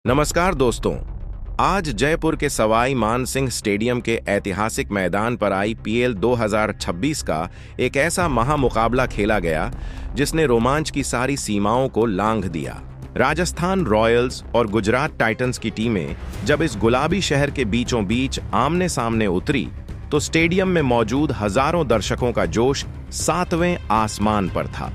नमस्कार दोस्तों। आज जयपुर के सवाई मानसिंह स्टेडियम के ऐतिहासिक मैदान पर आईपीएल 2026 का एक ऐसा महामुकाबला खेला गया जिसने रोमांच की सारी सीमाओं को लांघ दिया। राजस्थान रॉयल्स और गुजरात टाइटंस की टीमें जब इस गुलाबी शहर के बीचों बीच आमने सामने उतरी तो स्टेडियम में मौजूद हजारों दर्शकों का जोश सातवें आसमान पर था।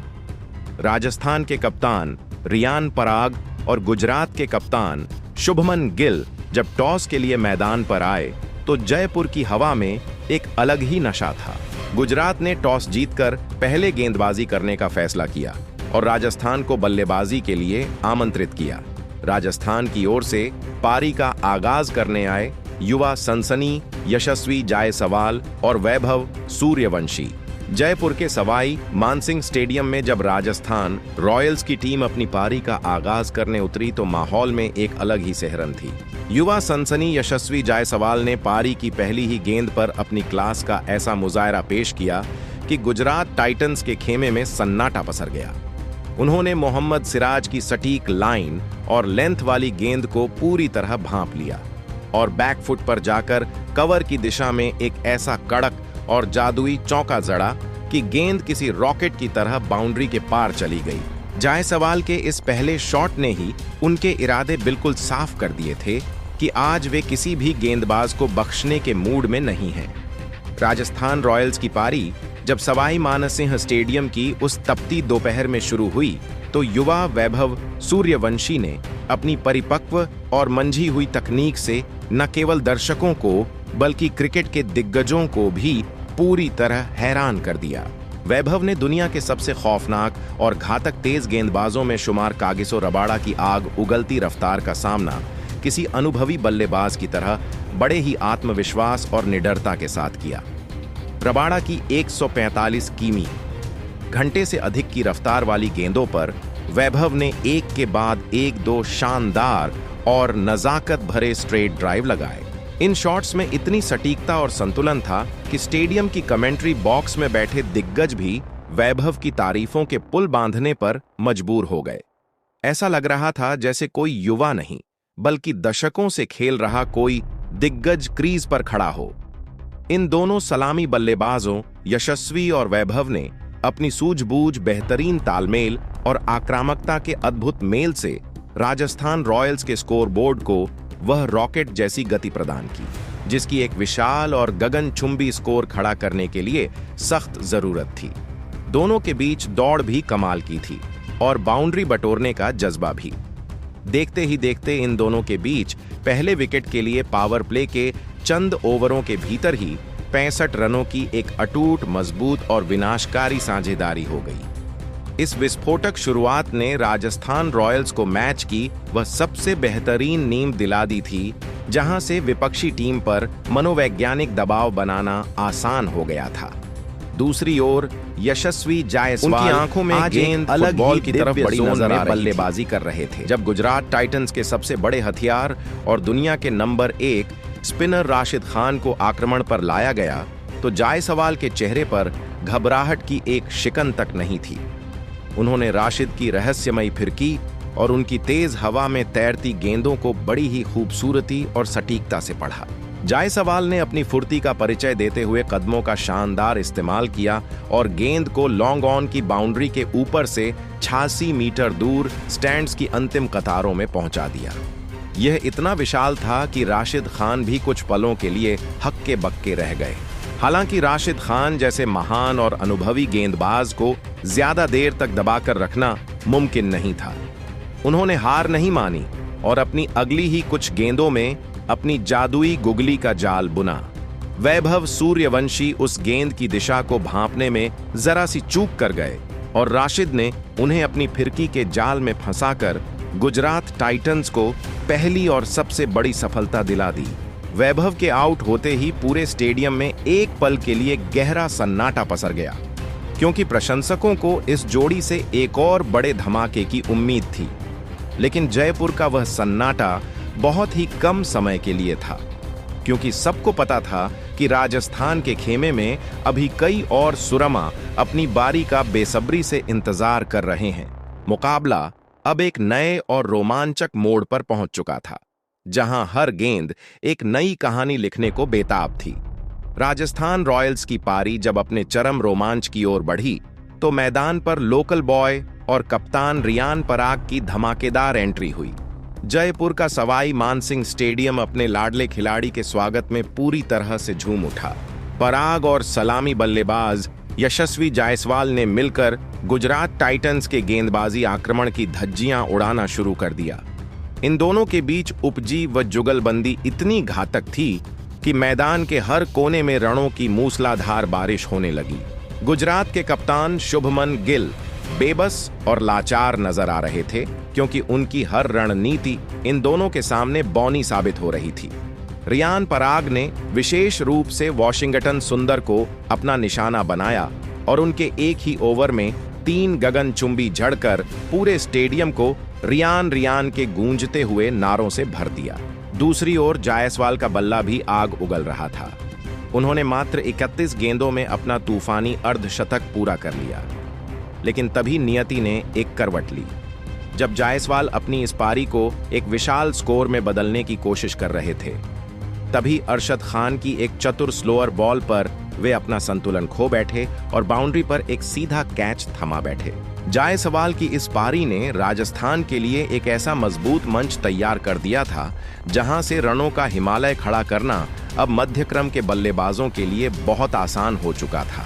राजस्थान के कप्तान रियान पराग और गुजरात के कप्तान शुभमन गिल जब टॉस के लिए मैदान पर आए तो जयपुर की हवा में एक अलग ही नशा था। गुजरात ने टॉस जीतकर पहले गेंदबाजी करने का फैसला किया और राजस्थान को बल्लेबाजी के लिए आमंत्रित किया। राजस्थान की ओर से पारी का आगाज करने आए युवा सनसनी यशस्वी जायसवाल और वैभव सूर्यवंशी। जयपुर के सवाई मानसिंह स्टेडियम में जब राजस्थान रॉयल्स की टीम अपनी पारी का आगाज करने उतरी तो माहौल में एक अलग ही सिहरन थी। युवा सनसनी यशस्वी जायसवाल ने पारी की पहली ही गेंद पर अपनी क्लास का ऐसा मुजाहरा पेश किया कि गुजरात टाइटंस के खेमे में सन्नाटा पसर गया। उन्होंने मोहम्मद सिराज की सटीक लाइन और लेंथ वाली गेंद को पूरी तरह भांप लिया और बैकफुट पर जाकर कवर की दिशा में एक ऐसा कड़क और जादुई चौका जड़ा कि गेंद किसी रॉकेट की तरह बाउंड्री के पार चली गई। जायसवाल के इस पहले शॉट ने ही उनके इरादे बिल्कुल साफ कर दिए थे कि आज वे किसी भी गेंदबाज को बख्शने के मूड में नहीं हैं। राजस्थान रॉयल्स की पारी जब सवाई मानसिंह स्टेडियम की उस तपती दोपहर में शुरू हुई तो युवा वैभव सूर्यवंशी ने अपनी परिपक्व और मंझी हुई तकनीक से न केवल दर्शकों को बल्कि क्रिकेट के दिग्गजों को भी पूरी तरह हैरान कर दिया। वैभव ने दुनिया के सबसे खौफनाक और घातक तेज गेंदबाजों में शुमार कागिसो रबाड़ा की आग उगलती रफ्तार का सामना किसी अनुभवी बल्लेबाज की तरह बड़े ही आत्मविश्वास और निडरता के साथ किया। रबाड़ा की 145 किमी घंटे से अधिक की रफ्तार वाली गेंदों पर वैभव ने एक के बाद एक दो शानदार और नजाकत भरे स्ट्रेट ड्राइव लगाए। इन शॉट्स में इतनी सटीकता और संतुलन था कि स्टेडियम की कमेंट्री बॉक्स में बैठे दिग्गज भी वैभव की तारीफों के पुल बांधने पर मजबूर हो गए। ऐसा लग रहा था जैसे कोई युवा नहीं बल्कि दशकों से खेल रहा कोई दिग्गज क्रीज पर खड़ा हो। इन दोनों सलामी बल्लेबाजों यशस्वी और वैभव ने अपनी सूझबूझ, बेहतरीन तालमेल और आक्रामकता के अद्भुत मेल से राजस्थान रॉयल्स के स्कोरबोर्ड को वह रॉकेट जैसी गति प्रदान की जिसकी एक विशाल और गगनचुंबी स्कोर खड़ा करने के लिए सख्त जरूरत थी। दोनों के बीच दौड़ भी कमाल की थी और बाउंड्री बटोरने का जज्बा भी। देखते ही देखते इन दोनों के बीच पहले विकेट के लिए पावर प्ले के चंद ओवरों के भीतर ही 65 रनों की एक अटूट, मजबूत और विनाशकारी साझेदारी हो गई। इस विस्फोटक शुरुआत ने राजस्थान रॉयल्स को मैच की वह सबसे बेहतरीन नींव दिला दी थी जहां से विपक्षी टीम पर मनोवैज्ञानिक दबाव बनाना आसान हो गया था। दूसरी ओर यशस्वी जायसवाल उनकी आंखों में गेंद अलग बॉल की तरफ बड़ी नजर आ बल्लेबाजी कर रहे थे। जब गुजरात टाइटंस के सबसे बड़े हथियार और दुनिया के नंबर 1 स्पिनर राशिद खान को आक्रमण पर लाया गया तो जायसवाल के चेहरे पर घबराहट की एक शिकन तक नहीं थी। उन्होंने राशिद की रहस्यमयी फिरकी और उनकी तेज हवा में तैरती गेंदों को बड़ी ही खूबसूरती और सटीकता से पढ़ा। जायसवाल ने अपनी फुर्ती का परिचय देते हुए कदमों का शानदार इस्तेमाल किया और गेंद को लॉन्ग ऑन की बाउंड्री के ऊपर से 86 मीटर दूर स्टैंड्स की अंतिम कतारों में पहुंचा दिया। यह इतना विशाल था कि राशिद खान भी कुछ पलों के लिए हक्के बक्के रह गए। हालांकि राशिद खान जैसे महान और अनुभवी गेंदबाज को ज्यादा देर तक दबाकर रखना मुमकिन नहीं था। उन्होंने हार नहीं मानी और अपनी अगली ही कुछ गेंदों में अपनी जादुई गुगली का जाल बुना। वैभव सूर्यवंशी उस गेंद की दिशा को भांपने में जरा सी चूक कर गए और राशिद ने उन्हें अपनी फिरकी के जाल में फंसाकर गुजरात टाइटंस को पहली और सबसे बड़ी सफलता दिला दी। वैभव के आउट होते ही पूरे स्टेडियम में एक पल के लिए गहरा सन्नाटा पसर गया क्योंकि प्रशंसकों को इस जोड़ी से एक और बड़े धमाके की उम्मीद थी। लेकिन जयपुर का वह सन्नाटा बहुत ही कम समय के लिए था क्योंकि सबको पता था कि राजस्थान के खेमे में अभी कई और सुरमा अपनी बारी का बेसब्री से इंतजार कर रहे हैं। मुकाबला अब एक नए और रोमांचक मोड़ पर पहुंच चुका था, जहां हर गेंद एक नई कहानी लिखने को बेताब थी। राजस्थान रॉयल्स की पारी जब अपने चरम रोमांच की ओर बढ़ी, तो मैदान पर लोकल बॉय और कप्तान रियान पराग की धमाकेदार एंट्री हुई। जयपुर का सवाई मानसिंह स्टेडियम अपने लाडले खिलाड़ी के स्वागत में पूरी तरह से झूम उठा। पराग और सलामी बल्लेबाज यशस्वी जायसवाल ने मिलकर गुजरात टाइटंस के गेंदबाजी आक्रमण की धज्जियां उड़ाना शुरू कर दिया। इन दोनों के बीच उपजी व जुगलबंदी इतनी घातक थी कि मैदान के हर कोने में रणों की मूसलाधार बारिश होने लगी। गुजरात के कप्तान शुभमन गिल बेबस और लाचार नजर आ रहे थे, क्योंकि उनकी हर रणनीति इन दोनों के सामने बौनी साबित हो रही थी। रियान पराग ने विशेष रूप से वॉशिंगटन सुंदर को अपना निशाना बनाया और उनके एक ही ओवर में 3 गगनचुंबी झड़कर पूरे स्टेडियम को रियान रियान के गूंजते हुए नारों से भर दिया। दूसरी ओर जायसवाल का बल्ला भी आग उगल रहा था। उन्होंने मात्र 31 गेंदों में अपना तूफानी अर्धशतक पूरा कर लिया, लेकिन तभी नियति ने एक करवट ली। जब जायसवाल अपनी इस पारी को एक विशाल स्कोर में बदलने की कोशिश कर रहे थे, तभी अरशद खान की एक चतुर स्लोअर बॉल पर वे अपना संतुलन खो बैठे और बाउंड्री पर एक सीधा कैच थमा बैठे। जायसवाल की इस पारी ने राजस्थान के लिए एक ऐसा मजबूत मंच तैयार कर दिया था, जहां से रनों का हिमालय खड़ा करना अब मध्यक्रम के बल्लेबाजों के लिए बहुत आसान हो चुका था।